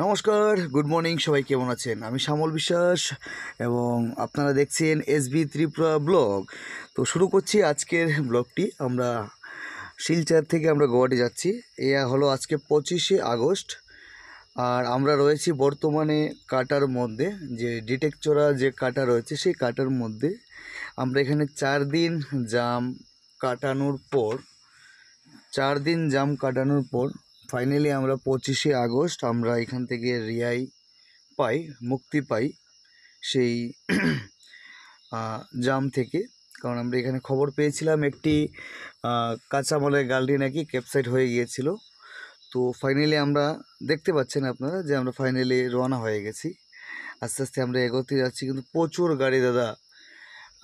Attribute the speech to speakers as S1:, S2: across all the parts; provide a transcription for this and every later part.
S1: নমস্কার, good morning. সবাই কেমন আছেন? আমি শ্যামল বিশ্বাস এবং আপনারা দেখছেন এসবি ত্রিপুরা ব্লগ। তো শুরু করছি আজকের ব্লগটি। আমরা শিলচর থেকে আমরা গুয়াহাটি যাচ্ছি। এ হলো আজকে 25শে আগস্ট। আর আমরা রয়েছি বর্তমানে কাটার মধ্যে, যে ডিটেকচরা যে কাটা রয়েছে সেই কাটার মধ্যে। আমরা এখানে 4 দিন জাম কাটানোর পর 4 দিন জাম কাটানোর পর ফাইনালি আমরা 25শে আগস্ট আমরা এখান থেকে রিহাই পাই, মুক্তি পাই সেই জাম থেকে। কারণ আমরা এখানে খবর পেয়েছিলাম একটি কাঁচামালের গাড়ি নাকি ক্যাপসাইড হয়ে গিয়েছিল। তো ফাইনালি আমরা দেখতে পাচ্ছেন আপনারা যে আমরা ফাইনালি রওনা হয়ে গেছি। আস্তে আস্তে আমরা এগোতে যাচ্ছি, কিন্তু প্রচুর গাড়ি দাদা।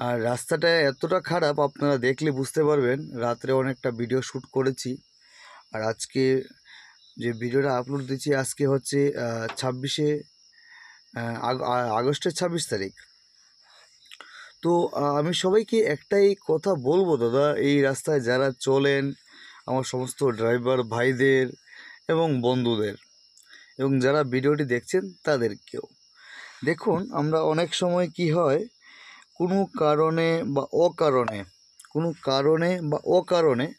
S1: আর রাস্তাটা এতটা খারাপ, আপনারা দেখলে বুঝতে পারবেন। রাত্রে অনেকটা ভিডিও শ্যুট করেছি। আর আজকে যে ভিডিওটা আপলোড দিচ্ছি আজকে হচ্ছে 26শে আগস্টের 26 তারিখ। তো আমি সবাইকে একটাই কথা বলবো দাদা, এই রাস্তায় যারা চলেন, আমার সমস্ত ড্রাইভার ভাইদের এবং বন্ধুদের এবং যারা ভিডিওটি দেখছেন তাদেরকেও, দেখুন আমরা অনেক সময় কি হয়, কোনো কারণে বা অকারণে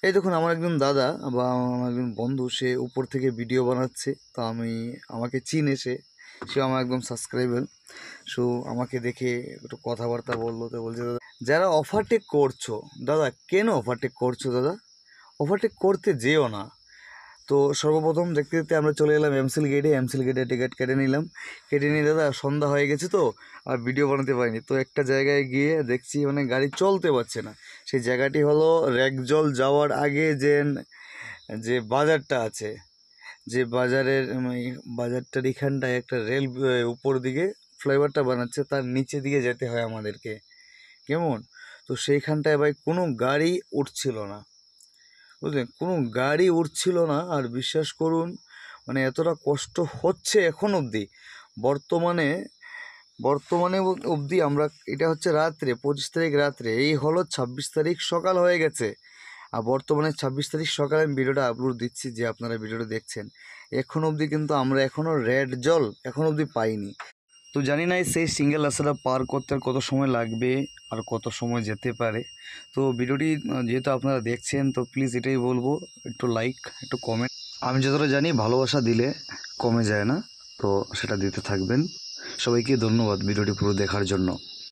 S1: এই দেখুন আমার একজন দাদা বা আমার একজন বন্ধু, সে উপর থেকে ভিডিও বানাচ্ছে। তো আমাকে চিনে, সে আমার একদম সাবস্ক্রাইবার। সো আমাকে দেখে একটু কথাবার্তা বললো। তো বলছে, দাদা যারা ওভারটেক করছো, দাদা কেন ওভারটেক করছো? দাদা ওভারটেক করতে যেও না। তো সর্বপ্রথম দেখতে দেখতে আমরা চলে এলাম এমসিল গেটে টিকিট কেটে নিয়ে দাদা সন্ধ্যা হয়ে গেছে, তো আর ভিডিও বানাতে পারিনি। তো একটা জায়গায় গিয়ে দেখছি মানে গাড়ি চলতে পারছে না। সেই জায়গাটি হলো রেকজল যাওয়ার আগে যে বাজারটা আছে, যে বাজারটার এখানটায় একটা রেল উপর দিকে ফ্লাইওভারটা বানাচ্ছে, তার নিচে দিকে যেতে হয় আমাদেরকে, কেমন? তো সেইখানটায় ভাই কোনো গাড়ি উঠছিল না, বুঝলেন, কোনো গাড়ি উঠছিল না। আর বিশ্বাস করুন, মানে এতটা কষ্ট হচ্ছে এখন অবধি, বর্তমানে অবধি আমরা, এটা হচ্ছে রাত্রে 25 তারিখ রাত্রে, এই হলো 26 তারিখ সকাল হয়ে গেছে। আর বর্তমানে 26 তারিখ সকালে আমি ভিডিওটা আপলোড দিচ্ছি, যে আপনারা ভিডিওটা দেখছেন। এখন অবধি কিন্তু আমরা এখনও রেড জল এখন অবধি পাইনি। তো জানি না সেই সিঙ্গেল রাস্তাটা পার করতে আর কত সময় লাগবে, আর কত সময় যেতে পারে। তো ভিডিওটি যেহেতু আপনারা দেখছেন, তো প্লিজ এটাই বলবো, একটু লাইক, একটু কমেন্ট। আমি যতটা জানি ভালোবাসা দিলে কমে যায় না, তো সেটা দিতে থাকবেন। সবাইকে ধন্যবাদ ভিডিওটি পুরো দেখার জন্য।